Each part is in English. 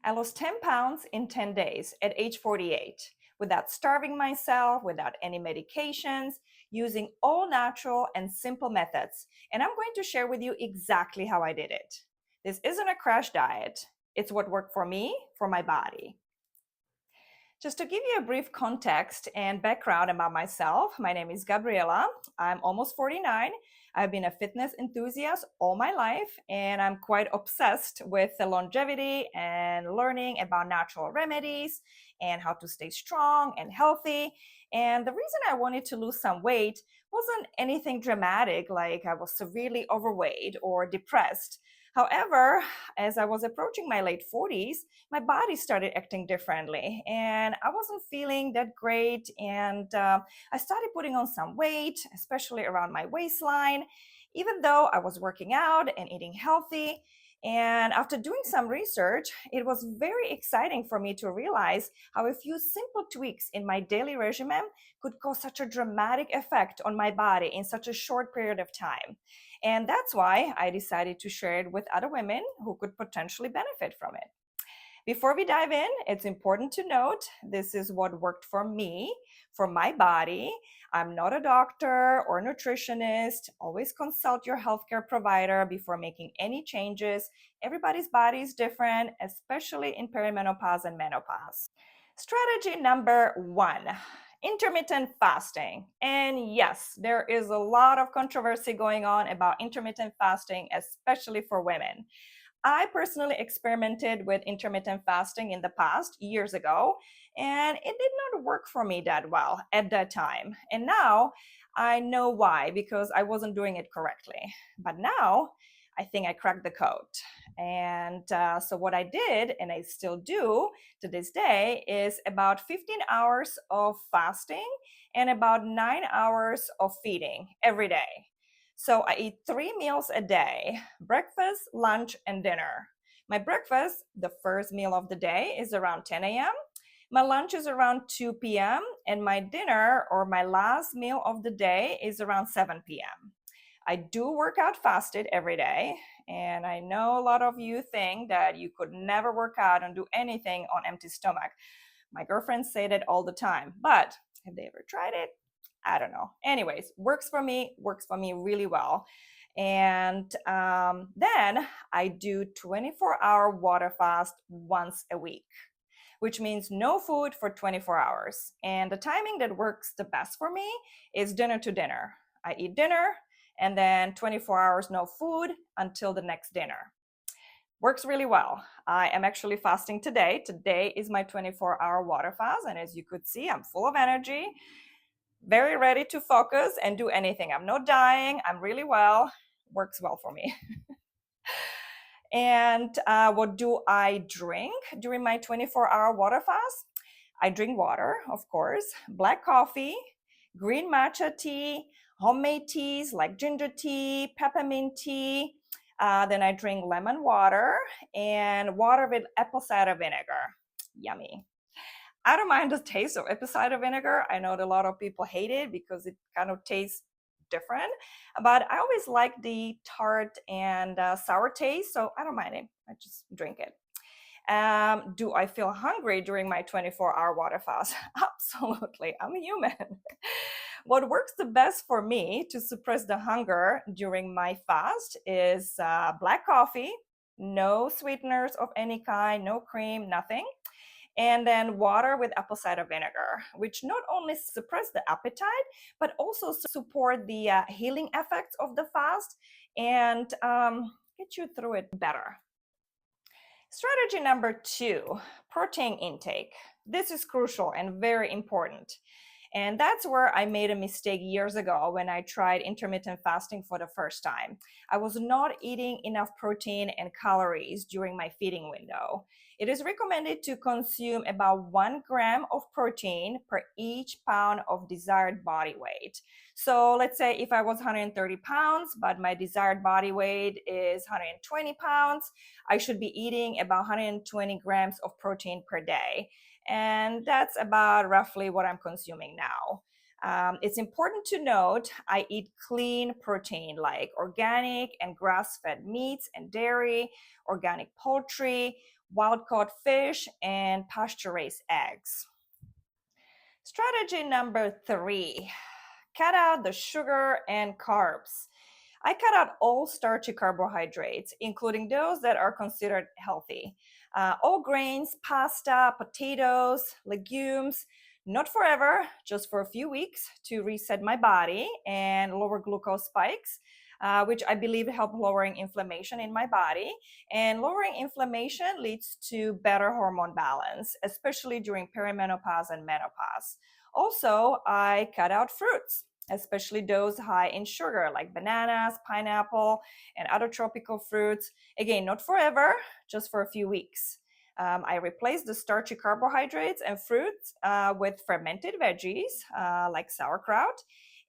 I lost 10 pounds in 10 days at age 48 without starving myself, without any medications, using all natural and simple methods. And I'm going to share with you exactly how I did it. This isn't a crash diet, it's what worked for me, for my body. Just to give you a brief context and background about myself, my name is Gabriela. I'm almost 49. I've been a fitness enthusiast all my life, and I'm quite obsessed with the longevity and learning about natural remedies and how to stay strong and healthy. And the reason I wanted to lose some weight wasn't anything dramatic, like I was severely overweight or depressed. However, as I was approaching my late 40s, my body started acting differently and I wasn't feeling that great. And I started putting on some weight, especially around my waistline, even though I was working out and eating healthy. And after doing some research, it was very exciting for me to realize how a few simple tweaks in my daily regimen could cause such a dramatic effect on my body in such a short period of time. And that's why I decided to share it with other women who could potentially benefit from it. Before we dive in, it's important to note this is what worked for me, for my body. I'm not a doctor or nutritionist. Always consult your healthcare provider before making any changes. Everybody's body is different, especially in perimenopause and menopause. Strategy number 1. Intermittent fasting. And yes, there is a lot of controversy going on about intermittent fasting, especially for women. I personally experimented with intermittent fasting in the past, years ago, and it did not work for me that well at that time. And now I know why, because I wasn't doing it correctly. But now I think I cracked the code. And so what I did, and I still do to this day, is about 15 hours of fasting and about 9 hours of feeding every day. So I eat 3 meals a day: breakfast, lunch, and dinner. My breakfast, the first meal of the day, is around 10 a.m. My lunch is around 2 p.m. And my dinner, or my last meal of the day, is around 7 p.m. I do work out fasted every day. And I know a lot of you think that you could never work out and do anything on empty stomach. My girlfriends say that all the time, but have they ever tried it? I don't know. Anyways, works for me really well. And then I do 24-hour water fast once a week, which means no food for 24 hours. And the timing that works the best for me is dinner to dinner. I eat dinner and then 24 hours no food until the next dinner. Works really well. I am actually fasting today. Today is my 24-hour water fast, and as you could see, I'm full of energy, very ready to focus and do anything. I'm not dying. I'm really well. Works well for me. And what do I drink during my 24-hour water fast? I drink water, of course, black coffee, green matcha tea, homemade teas like ginger tea, peppermint tea. Then I drink lemon water and water with apple cider vinegar. Yummy. I don't mind the taste of apple cider vinegar. I know that a lot of people hate it because it kind of tastes different, but I always like the tart and sour taste, so I don't mind it. I just drink it. Do I feel hungry during my 24-hour water fast? Absolutely. I'm a human. What works the best for me to suppress the hunger during my fast is black coffee, no sweeteners of any kind, no cream, nothing. And then water with apple cider vinegar, which not only suppress the appetite, but also support the healing effects of the fast and get you through it better. Strategy number 2, protein intake. This is crucial and very important. And that's where I made a mistake years ago when I tried intermittent fasting for the first time. I was not eating enough protein and calories during my feeding window. It is recommended to consume about 1 gram of protein per each pound of desired body weight. So let's say if I was 130 pounds, but my desired body weight is 120 pounds, I should be eating about 120 grams of protein per day. And that's about roughly what I'm consuming now. It's important to note I eat clean protein like organic and grass-fed meats and dairy, organic poultry, wild-caught fish, and pasture-raised eggs. Strategy number 3, cut out the sugar and carbs. I cut out all starchy carbohydrates, including those that are considered healthy. All grains, pasta, potatoes, legumes, not forever, just for a few weeks to reset my body and lower glucose spikes, which I believe help lowering inflammation in my body. And lowering inflammation leads to better hormone balance, especially during perimenopause and menopause. Also, I cut out fruits, especially those high in sugar like bananas, pineapple, and other tropical fruits. Again, not forever, just for a few weeks. I replaced the starchy carbohydrates and fruits with fermented veggies like sauerkraut,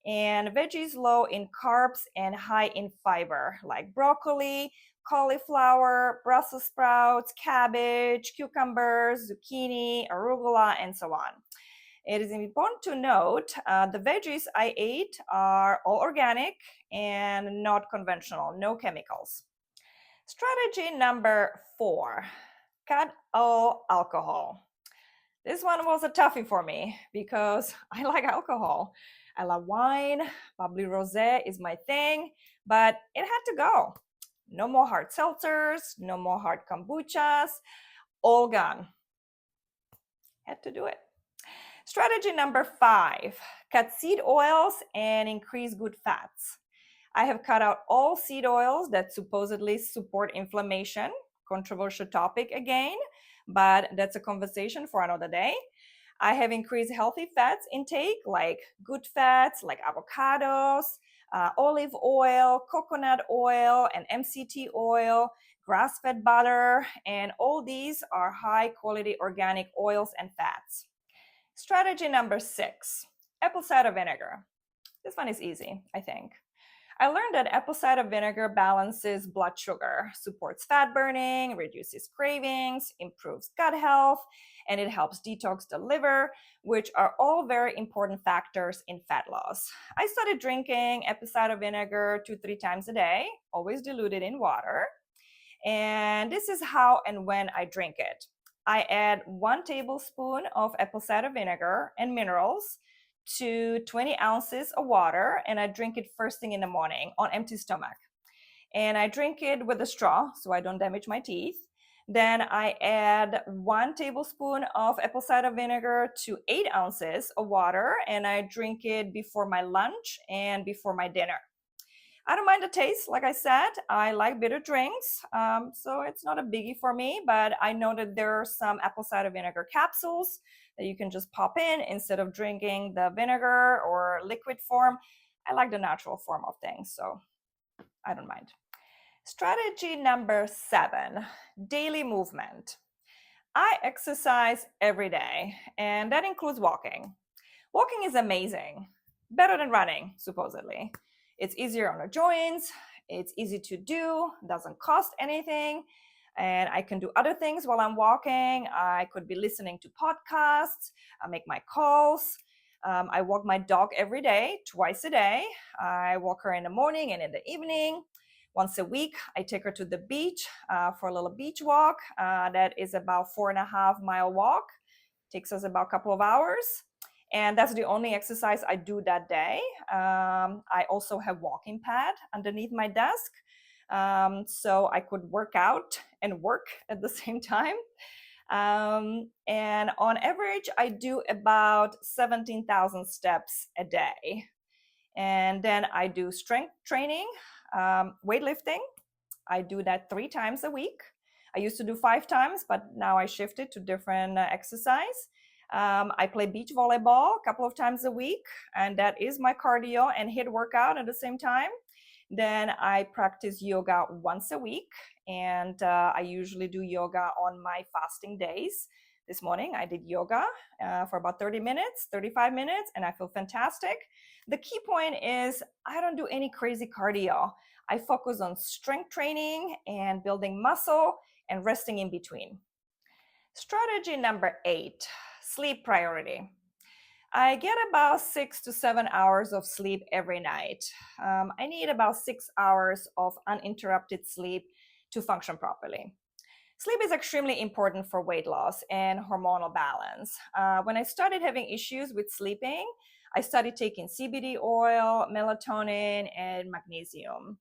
and veggies low in carbs and high in fiber like broccoli, cauliflower, Brussels sprouts, cabbage, cucumbers, zucchini, arugula, and so on. It is important to note the veggies I ate are all organic and not conventional, no chemicals. Strategy number 4, cut all alcohol. This one was a toughie for me because I like alcohol. I love wine, bubbly rosé is my thing, but it had to go. No more hard seltzers, no more hard kombuchas, all gone. Had to do it. Strategy number 5, cut seed oils and increase good fats. I have cut out all seed oils that supposedly support inflammation. Controversial topic again, but that's a conversation for another day. I have increased healthy fats intake like good fats like avocados, olive oil, coconut oil, and MCT oil, grass-fed butter, and all these are high-quality organic oils and fats. Strategy number 6, apple cider vinegar. This one is easy, I think. I learned that apple cider vinegar balances blood sugar, supports fat burning, reduces cravings, improves gut health, and it helps detox the liver, which are all very important factors in fat loss. I started drinking apple cider vinegar 2-3 times a day, always diluted in water. And this is how and when I drink it. I add 1 tablespoon of apple cider vinegar and minerals to 20 ounces of water, and I drink it first thing in the morning on empty stomach. And I drink it with a straw so I don't damage my teeth. Then I add 1 tablespoon of apple cider vinegar to 8 ounces of water, and I drink it before my lunch and before my dinner. I don't mind the taste, like I said. I like bitter drinks, so it's not a biggie for me, but I know that there are some apple cider vinegar capsules that you can just pop in instead of drinking the vinegar or liquid form. I like the natural form of things, so I don't mind. Strategy number 7, daily movement. I exercise every day, and that includes walking. Walking is amazing, better than running, supposedly. It's easier on the joints, it's easy to do, doesn't cost anything, and I can do other things while I'm walking. I could be listening to podcasts, I make my calls. I walk my dog every day, twice a day. I walk her in the morning and in the evening. Once a week, I take her to the beach for a little beach walk. That is about 4.5-mile walk. Takes us about a couple of hours. And that's the only exercise I do that day. I also have walking pad underneath my desk, so I could work out and work at the same time. And on average, I do about 17,000 steps a day. And then I do strength training, weightlifting. I do that 3 times a week. I used to do 5 times, but now I shifted to different exercise. I play beach volleyball a couple of times a week, and that is my cardio and HIIT workout at the same time. Then I practice yoga once a week, and I usually do yoga on my fasting days. This morning I did yoga for about 30 minutes, 35 minutes, and I feel fantastic. The key point is I don't do any crazy cardio. I focus on strength training and building muscle and resting in between. Strategy number 8, sleep priority. I get about 6 to 7 hours of sleep every night. I need about 6 hours of uninterrupted sleep to function properly. Sleep is extremely important for weight loss and hormonal balance. When I started having issues with sleeping, I started taking CBD oil, melatonin, and magnesium.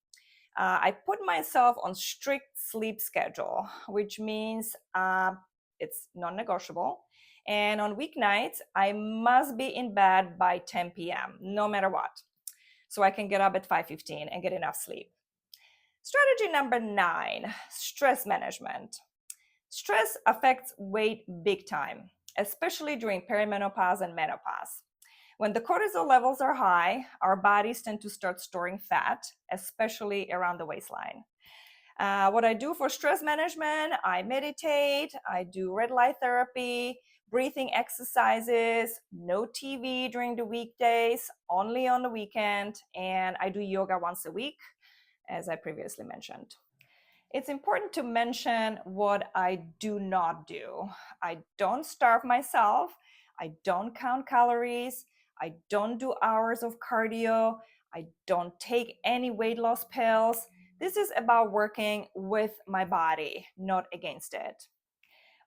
I put myself on strict sleep schedule, which means it's non-negotiable. And on weeknights, I must be in bed by 10 p.m., no matter what, so I can get up at 5:15 and get enough sleep. Strategy number 9, stress management. Stress affects weight big time, especially during perimenopause and menopause. When the cortisol levels are high, our bodies tend to start storing fat, especially around the waistline. What I do for stress management, I meditate, I do red light therapy, breathing exercises, no TV during the weekdays, only on the weekend, and I do yoga once a week, as I previously mentioned. It's important to mention what I do not do. I don't starve myself. I don't count calories. I don't do hours of cardio. I don't take any weight loss pills. This is about working with my body, not against it.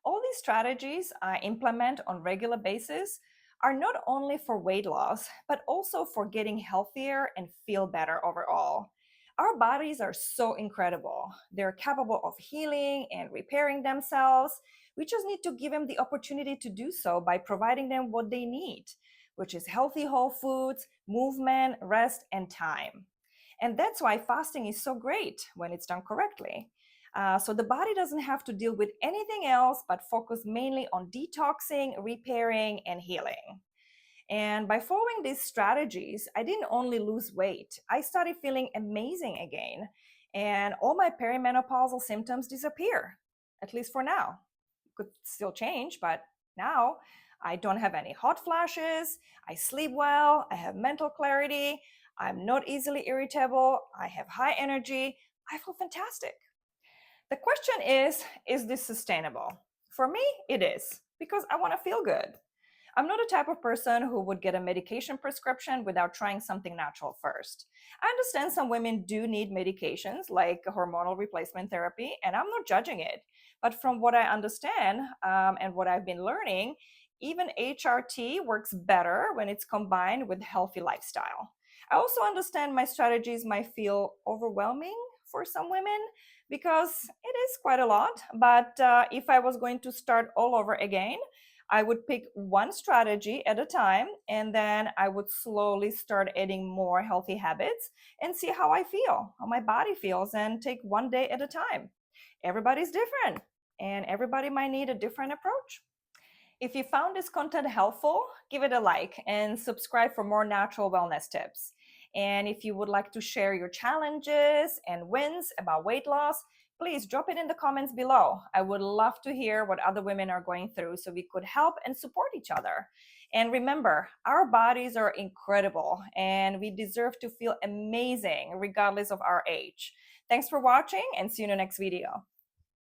All these strategies I implement on regular basis are not only for weight loss, but also for getting healthier and feel better overall. Our bodies are so incredible. They're capable of healing and repairing themselves. We just need to give them the opportunity to do so by providing them what they need, which is healthy whole foods, movement, rest, and time. And that's why fasting is so great when it's done correctly. So the body doesn't have to deal with anything else but focus mainly on detoxing, repairing, and healing. And by following these strategies, I didn't only lose weight, I started feeling amazing again. And all my perimenopausal symptoms disappear, at least for now. It could still change, but now I don't have any hot flashes, I sleep well, I have mental clarity, I'm not easily irritable, I have high energy, I feel fantastic. The question is this sustainable? For me, it is, because I want to feel good. I'm not the type of person who would get a medication prescription without trying something natural first. I understand some women do need medications like hormonal replacement therapy, and I'm not judging it. But from what I understand and what I've been learning, even HRT works better when it's combined with healthy lifestyle. I also understand my strategies might feel overwhelming for some women because it is quite a lot. But if I was going to start all over again, I would pick one strategy at a time, and then I would slowly start adding more healthy habits and see how I feel, how my body feels, and take one day at a time. Everybody's different, and everybody might need a different approach. If you found this content helpful, give it a like and subscribe for more natural wellness tips. And if you would like to share your challenges and wins about weight loss, please drop it in the comments below. I would love to hear what other women are going through so we could help and support each other. And remember, our bodies are incredible and we deserve to feel amazing regardless of our age. Thanks for watching and see you in the next video.